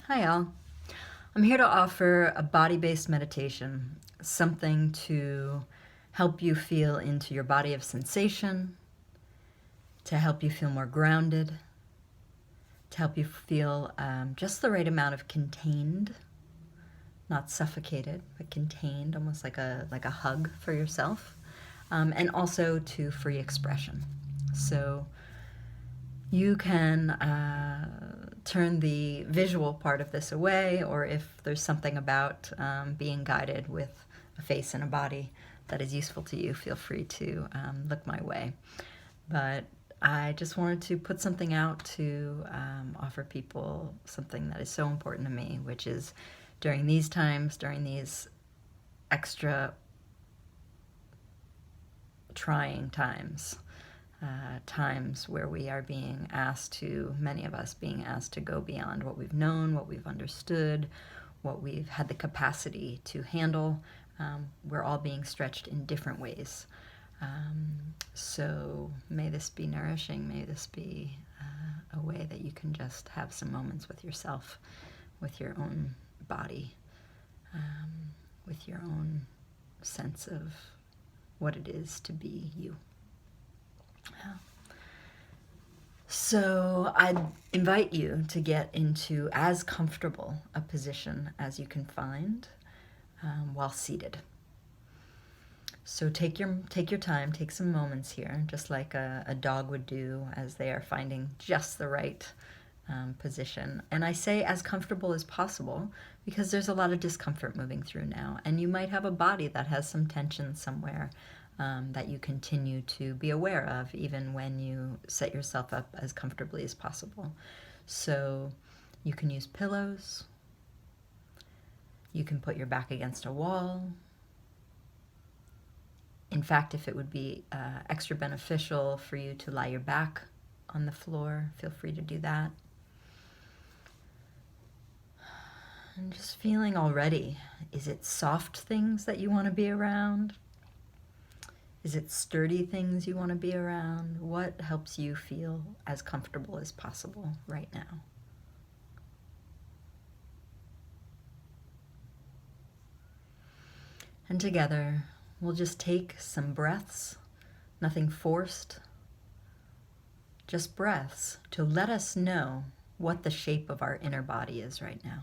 Hi, all. I'm here to offer a body-based meditation, something to help you feel into your body of sensation, to help you feel more grounded, to help you feel just the right amount of contained, not suffocated, but contained, almost like a hug for yourself, and also to free expression. So you can turn the visual part of this away, or if there's something about being guided with a face and a body that is useful to you, feel free to look my way. But I just wanted to put something out to offer people something that is so important to me, which is during these times, during these extra trying times, times where we are being asked to, many of us being asked to go beyond what we've known, what we've understood, what we've had the capacity to handle. We're all being stretched in different ways. So may this be nourishing, may this be a way that you can just have some moments with yourself, with your own body, with your own sense of what it is to be you. So I'd invite you to get into as comfortable a position as you can find while seated. So take your time, take some moments here, just like a dog would do as they are finding just the right position. And I say as comfortable as possible because there's a lot of discomfort moving through now, and you might have a body that has some tension somewhere that you continue to be aware of even when you set yourself up as comfortably as possible. So you can use pillows, you can put your back against a wall. In fact, if it would be extra beneficial for you to lie your back on the floor, feel free to do that. And just feeling already, is it soft things that you want to be around? Is it sturdy things you want to be around? What helps you feel as comfortable as possible right now? And together, we'll just take some breaths, nothing forced, just breaths to let us know what the shape of our inner body is right now.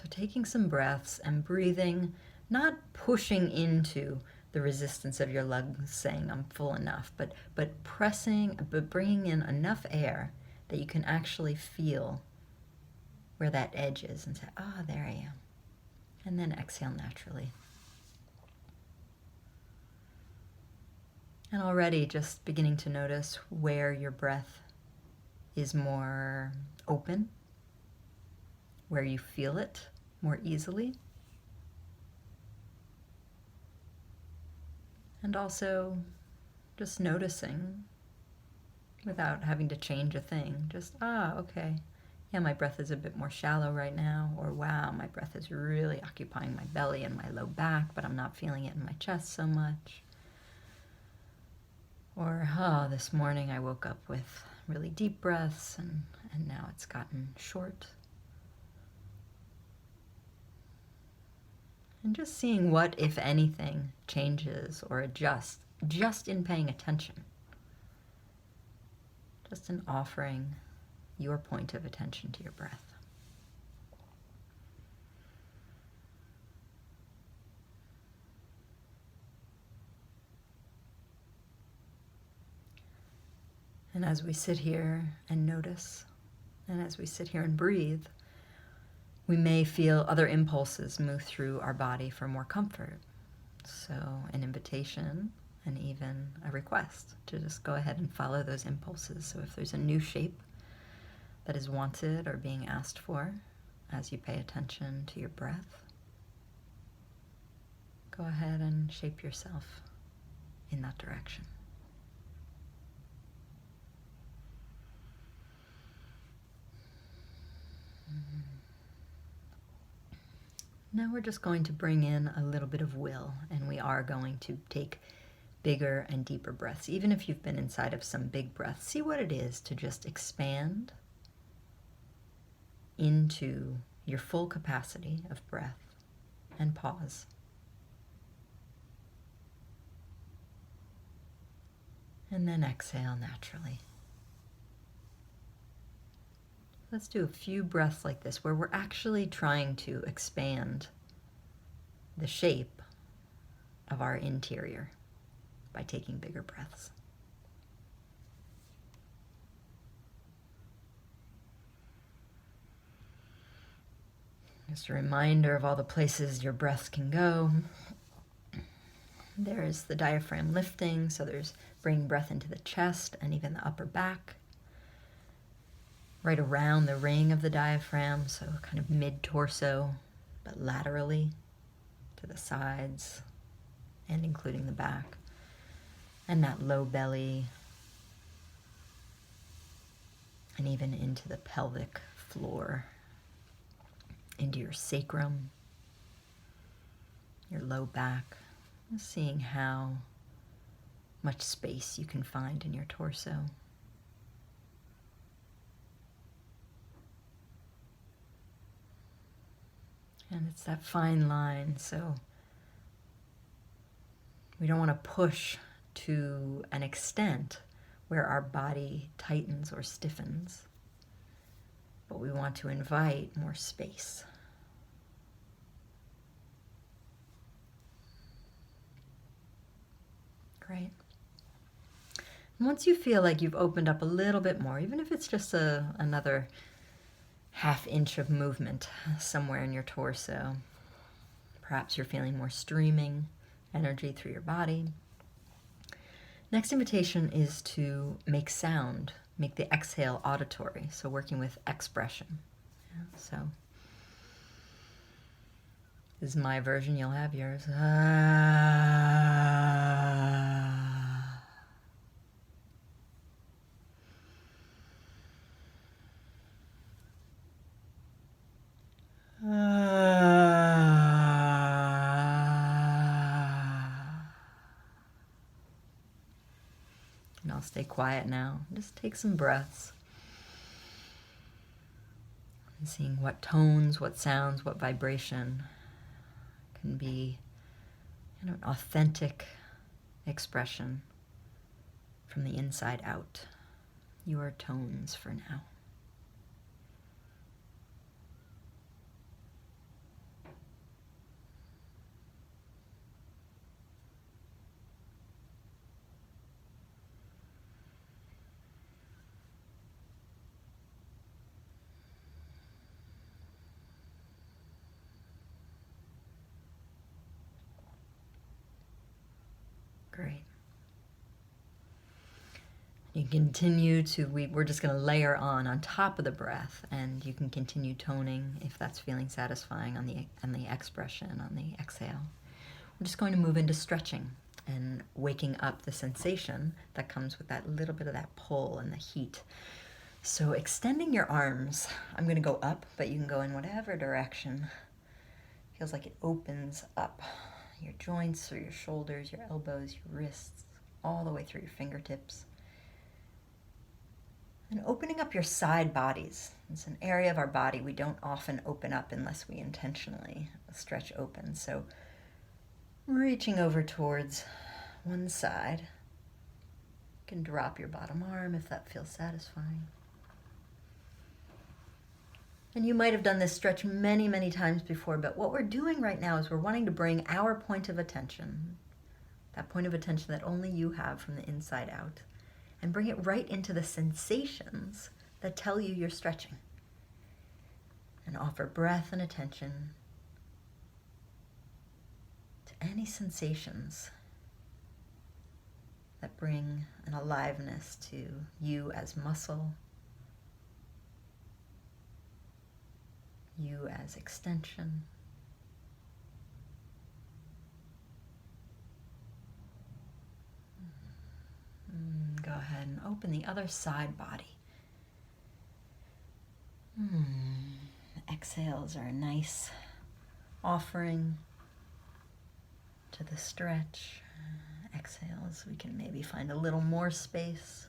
So taking some breaths and breathing, not pushing into the resistance of your lungs saying I'm full enough, but bringing in enough air that you can actually feel where that edge is and say, ah, there I am. And then exhale naturally. And already just beginning to notice where your breath is more open, where you feel it more easily. And also just noticing without having to change a thing. Just, okay. Yeah, my breath is a bit more shallow right now. Or, wow, my breath is really occupying my belly and my low back, but I'm not feeling it in my chest so much. Or, this morning I woke up with really deep breaths and now it's gotten short. And just seeing what, if anything, changes or adjusts just in paying attention. Just in offering your point of attention to your breath. And as we sit here and notice, and as we sit here and breathe, we may feel other impulses move through our body for more comfort. So an invitation and even a request to just go ahead and follow those impulses. So if there's a new shape that is wanted or being asked for as you pay attention to your breath, go ahead and shape yourself in that direction. Now we're just going to bring in a little bit of will, and we are going to take bigger and deeper breaths. Even if you've been inside of some big breaths, see what it is to just expand into your full capacity of breath and pause. And then exhale naturally. Let's do a few breaths like this where we're actually trying to expand the shape of our interior by taking bigger breaths. Just a reminder of all the places your breath can go. There's the diaphragm lifting, so there's bringing breath into the chest and even the upper back. Right around the ring of the diaphragm, so kind of mid-torso, but laterally to the sides and including the back. And that low belly, and even into the pelvic floor, into your sacrum, your low back, seeing how much space you can find in your torso. And it's that fine line, so we don't want to push to an extent where our body tightens or stiffens, but we want to invite more space. Great. And once you feel like you've opened up a little bit more, even if it's just another half inch of movement somewhere in your torso, perhaps you're feeling more streaming energy through your body. Next invitation is to make sound, make the exhale auditory, so working with expression. So this is my version, you'll have yours. And I'll stay quiet now. Just take some breaths. And seeing what tones, what sounds, what vibration can be an authentic expression from the inside out. Your tones for now. Great. You continue to, we're just going to layer on top of the breath, and you can continue toning if that's feeling satisfying on the expression, on the exhale. We're just going to move into stretching and waking up the sensation that comes with that little bit of that pull and the heat. So extending your arms, I'm going to go up, but you can go in whatever direction. Feels like it opens up your joints through your shoulders, your elbows, your wrists, all the way through your fingertips. And opening up your side bodies. It's an area of our body we don't often open up unless we intentionally stretch open. So reaching over towards one side. You can drop your bottom arm if that feels satisfying. And you might have done this stretch many, many times before, but what we're doing right now is we're wanting to bring our point of attention, that point of attention that only you have from the inside out, and bring it right into the sensations that tell you you're stretching. And offer breath and attention to any sensations that bring an aliveness to you as muscle, you as extension. Go ahead and open the other side body. Exhales are a nice offering to the stretch. exhales, we can maybe find a little more space.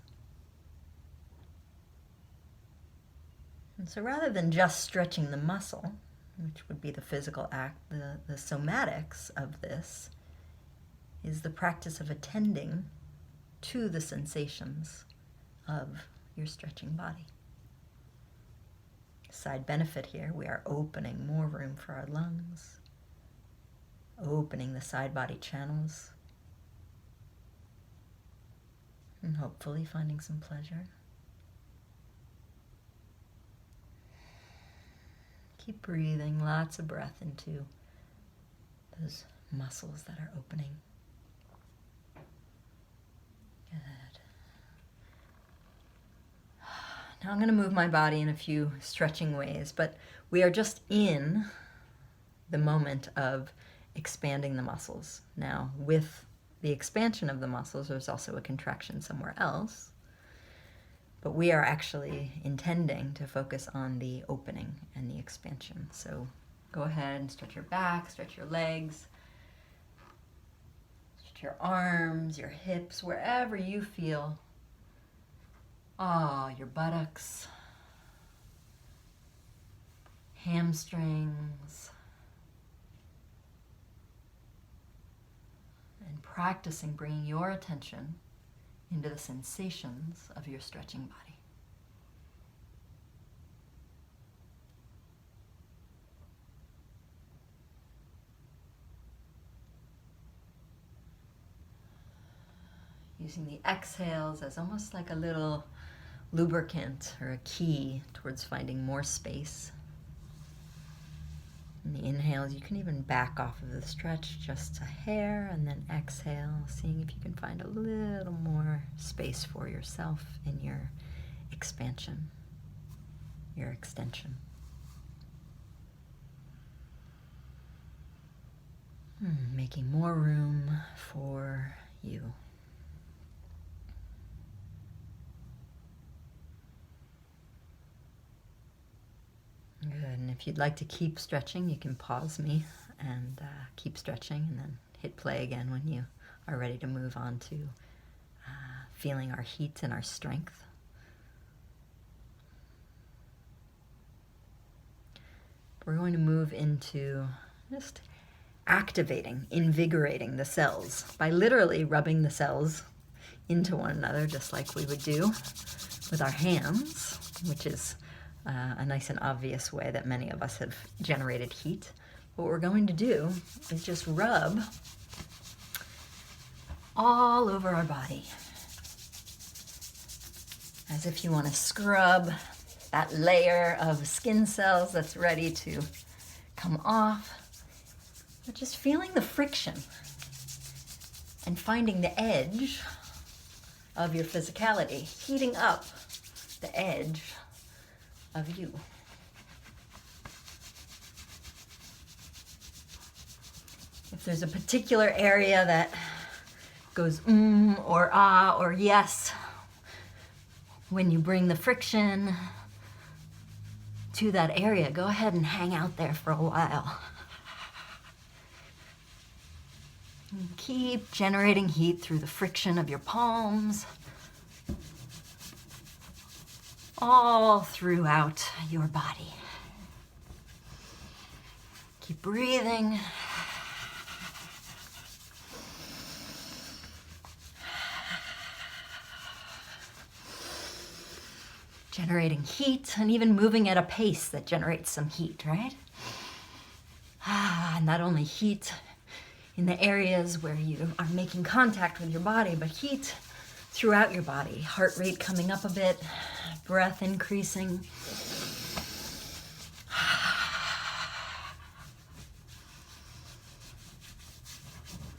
And so rather than just stretching the muscle, which would be the physical act, the somatics of this is the practice of attending to the sensations of your stretching body. Side benefit here, we are opening more room for our lungs, opening the side body channels, and hopefully finding some pleasure. Keep breathing, lots of breath into those muscles that are opening. Good. Now I'm going to move my body in a few stretching ways, but we are just in the moment of expanding the muscles. Now, with the expansion of the muscles, there's also a contraction somewhere else. But we are actually intending to focus on the opening and the expansion. So go ahead and stretch your back, stretch your legs, stretch your arms, your hips, wherever you feel. Your buttocks, hamstrings, and practicing bringing your attention into the sensations of your stretching body. Using the exhales as almost like a little lubricant or a key towards finding more space. And the inhales, you can even back off of the stretch just a hair, and then exhale, seeing if you can find a little more space for yourself in your expansion, your extension. Making more room for you. Good, and if you'd like to keep stretching, you can pause me and keep stretching and then hit play again when you are ready to move on to feeling our heat and our strength. We're going to move into just activating, invigorating the cells by literally rubbing the cells into one another, just like we would do with our hands, which is a nice and obvious way that many of us have generated heat. What we're going to do is just rub all over our body, as if you want to scrub that layer of skin cells that's ready to come off, but just feeling the friction and finding the edge of your physicality, heating up the edge of you. If there's a particular area that goes or ah or yes when you bring the friction to that area, go ahead and hang out there for a while. And keep generating heat through the friction of your palms, all throughout your body. Keep breathing. Generating heat and even moving at a pace that generates some heat, right? Not only heat in the areas where you are making contact with your body, but heat throughout your body. Heart rate coming up a bit, breath increasing.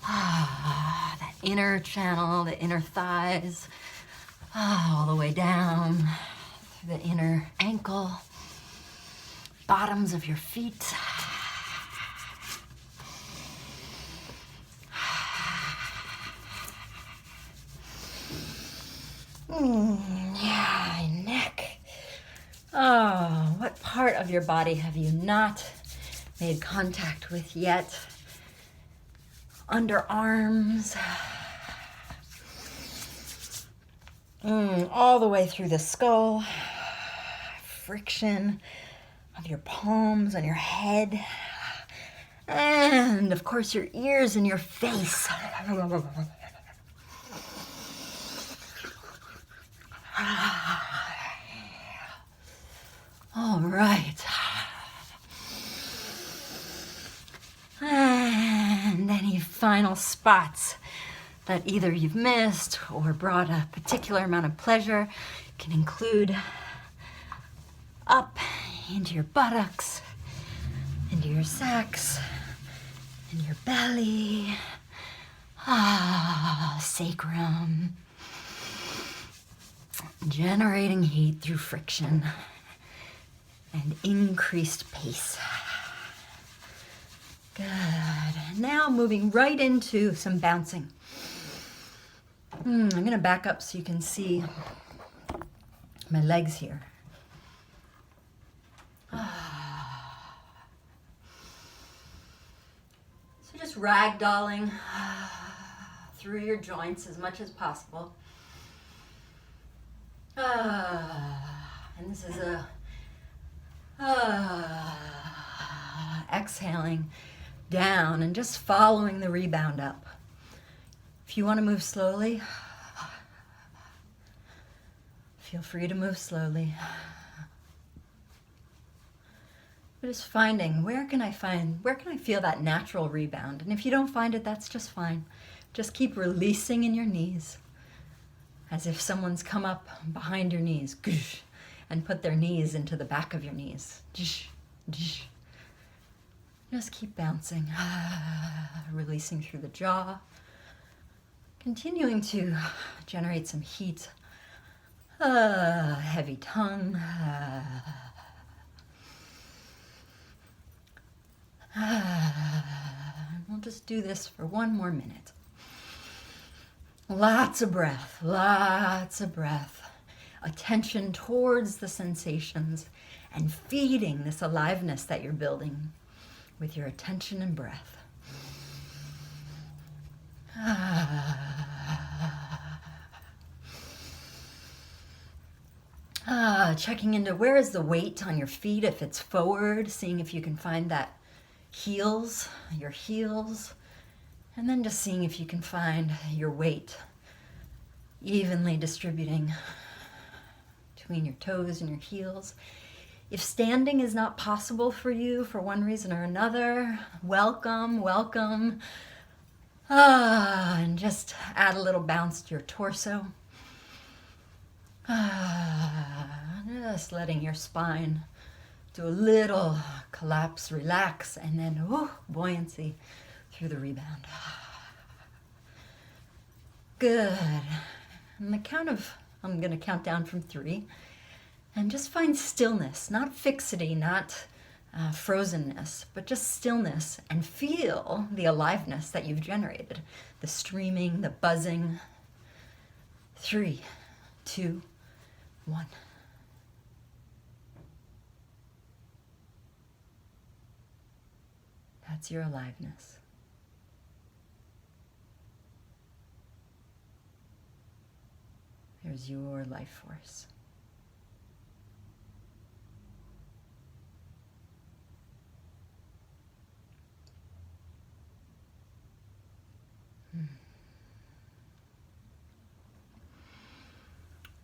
That inner channel, the inner thighs, all the way down through the inner ankle, bottoms of your feet. Yeah, neck. Oh, what part of your body have you not made contact with yet? Underarms, All the way through the skull. Friction of your palms on your head. And of course your ears and your face. All right. And any final spots that either you've missed or brought a particular amount of pleasure can include up into your buttocks, into your sacks, in your belly, sacrum, generating heat through friction and increased pace. Good. Now moving right into some bouncing. I'm going to back up so you can see my legs here. So just ragdolling through your joints as much as possible. And this is exhaling down and just following the rebound up. If you want to move slowly, feel free to move slowly. But just finding where can I feel that natural rebound? And if you don't find it, that's just fine. Just keep releasing in your knees as if someone's come up behind your knees and put their knees into the back of your knees. Just keep bouncing, releasing through the jaw, continuing to generate some heat, heavy tongue. We'll just do this for one more minute. Lots of breath, attention towards the sensations and feeding this aliveness that you're building with your attention and breath. Checking into where is the weight on your feet, if it's forward, seeing if you can find that your heels, and then just seeing if you can find your weight evenly distributing between your toes and your heels. If standing is not possible for you for one reason or another, welcome. And just add a little bounce to your torso. Just letting your spine do a little collapse, relax, and then buoyancy through the rebound. Good. On the count of, I'm going to count down from 3. And just find stillness, not fixity, not frozenness, but just stillness, and feel the aliveness that you've generated. The streaming, the buzzing. 3, 2, 1. That's your aliveness. There's your life force.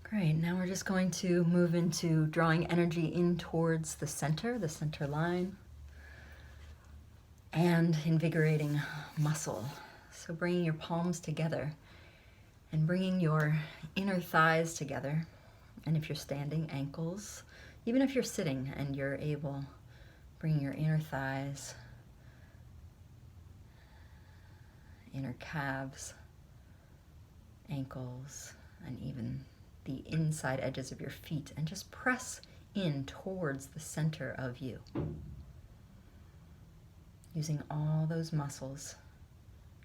Great, now we're just going to move into drawing energy in towards the center line, and invigorating muscle. So bringing your palms together and bringing your inner thighs together. And if you're standing, ankles. Even if you're sitting and you're able, bring your inner thighs, inner calves, ankles, and even the inside edges of your feet, and just press in towards the center of you. Using all those muscles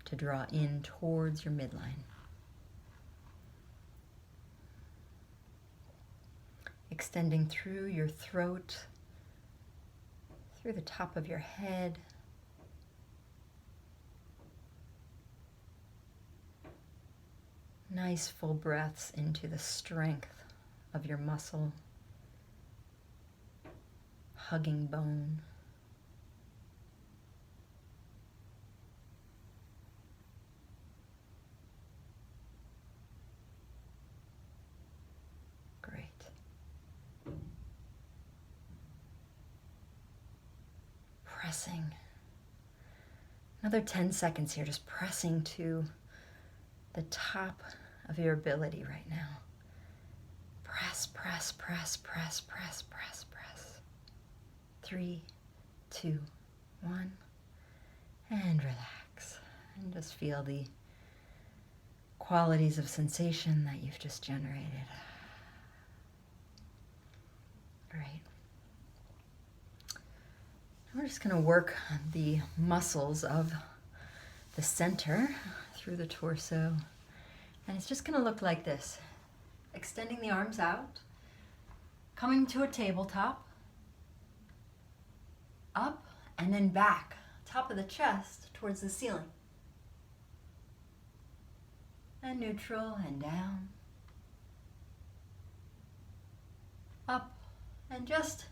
to draw in towards your midline. Extending through your throat, through the top of your head, Nice full breaths into the strength of your muscle, hugging bone. Great. Pressing. Another 10 seconds here, just pressing to the top of your ability right now. Press, press, press, press, press, press, press. 3, 2, 1, and relax. And just feel the qualities of sensation that you've just generated. Great. We're just going to work the muscles of the center through the torso. And it's just going to look like this. Extending the arms out, coming to a tabletop, up, and then back, top of the chest towards the ceiling. And neutral and down. Up, and just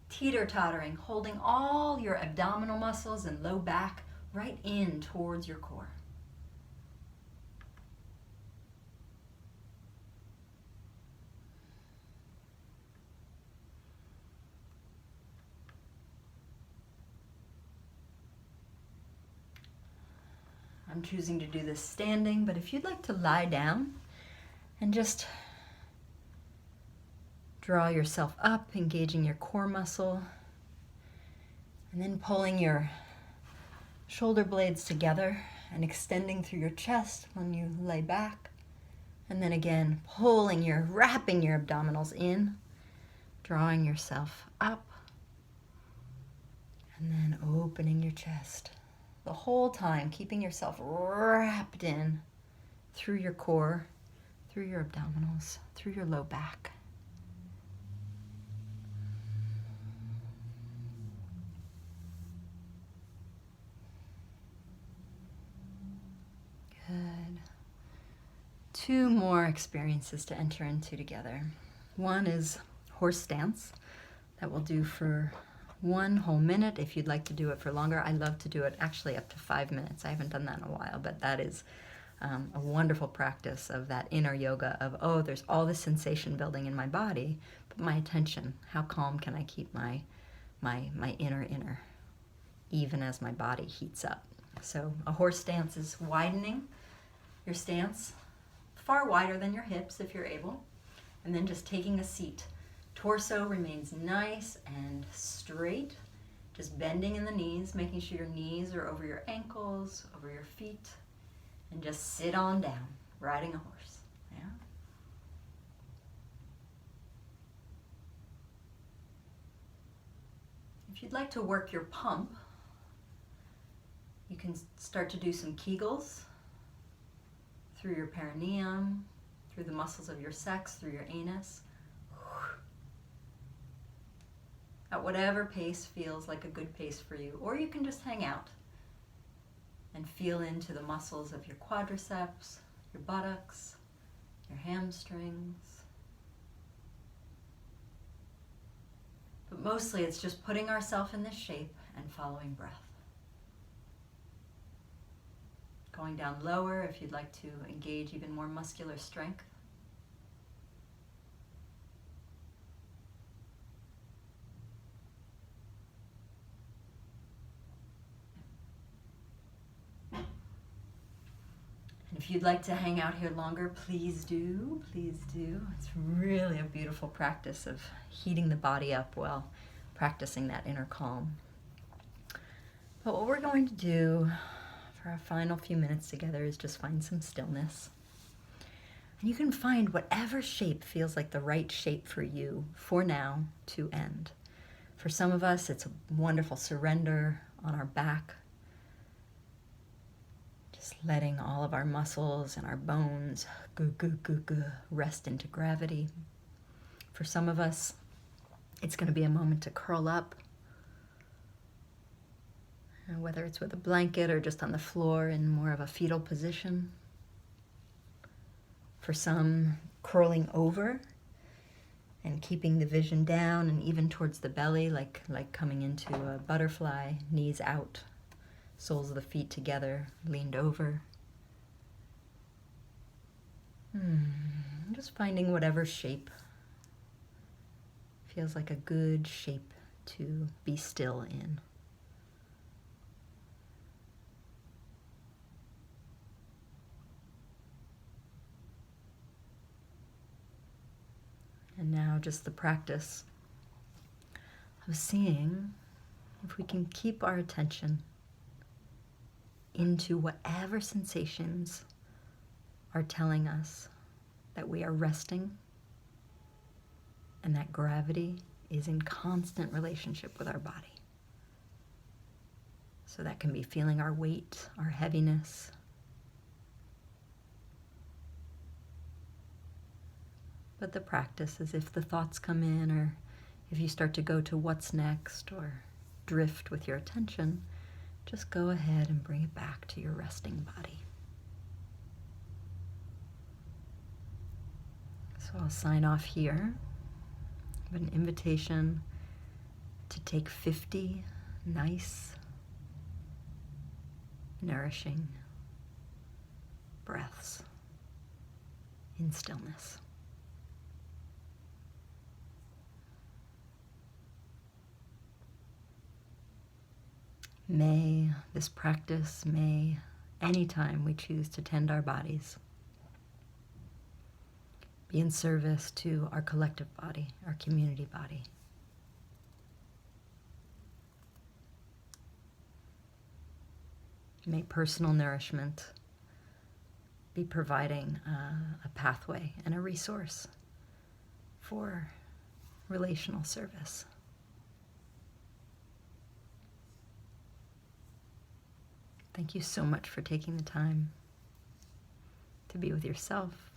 teeter-tottering, holding all your abdominal muscles and low back right in towards your core. I'm choosing to do this standing, but if you'd like to lie down and just draw yourself up, engaging your core muscle, and then pulling your shoulder blades together and extending through your chest when you lay back. And then again, wrapping your abdominals in, drawing yourself up, and then opening your chest. The whole time, keeping yourself wrapped in through your core, through your abdominals, through your low back. Good. 2 more experiences to enter into together. One is horse stance that we'll do for 1 whole minute. If you'd like to do it for longer, I love to do it actually up to 5 minutes. I haven't done that in a while, but that is a wonderful practice of that inner yoga of, oh, there's all this sensation building in my body, but my attention, how calm can I keep my inner, even as my body heats up. So a horse stance is widening your stance far wider than your hips if you're able, and then just taking a seat. Torso remains nice and straight, just bending in the knees, making sure your knees are over your ankles, over your feet, and just sit on down, riding a horse. Yeah. If you'd like to work your pump, you can start to do some Kegels through your perineum, through the muscles of your sex, through your anus. At whatever pace feels like a good pace for you. Or you can just hang out and feel into the muscles of your quadriceps, your buttocks, your hamstrings. But mostly it's just putting ourselves in this shape and following breath. Going down lower if you'd like to engage even more muscular strength. If you'd like to hang out here longer, please do, please do. It's really a beautiful practice of heating the body up while practicing that inner calm. But what we're going to do for our final few minutes together is just find some stillness. And you can find whatever shape feels like the right shape for you for now to end. For some of us, it's a wonderful surrender on our back. Just letting all of our muscles and our bones rest into gravity. For some of us, it's going to be a moment to curl up whether it's with a blanket or just on the floor in more of a fetal position. For some, curling over and keeping the vision down and even towards the belly, like coming into a butterfly, knees out, soles of the feet together, leaned over. Just finding whatever shape feels like a good shape to be still in. And now just the practice of seeing if we can keep our attention into whatever sensations are telling us that we are resting and that gravity is in constant relationship with our body. So that can be feeling our weight, our heaviness. But the practice is if the thoughts come in, or if you start to go to what's next or drift with your attention, just go ahead and bring it back to your resting body. So I'll sign off here with an invitation to take 50 nice, nourishing breaths in stillness. May this practice, may anytime we choose to tend our bodies, be in service to our collective body, our community body. May personal nourishment be providing a pathway and a resource for relational service. Thank you so much for taking the time to be with yourself,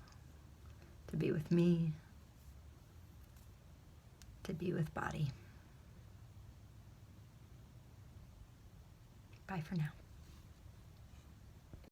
to be with me, to be with body. Bye for now.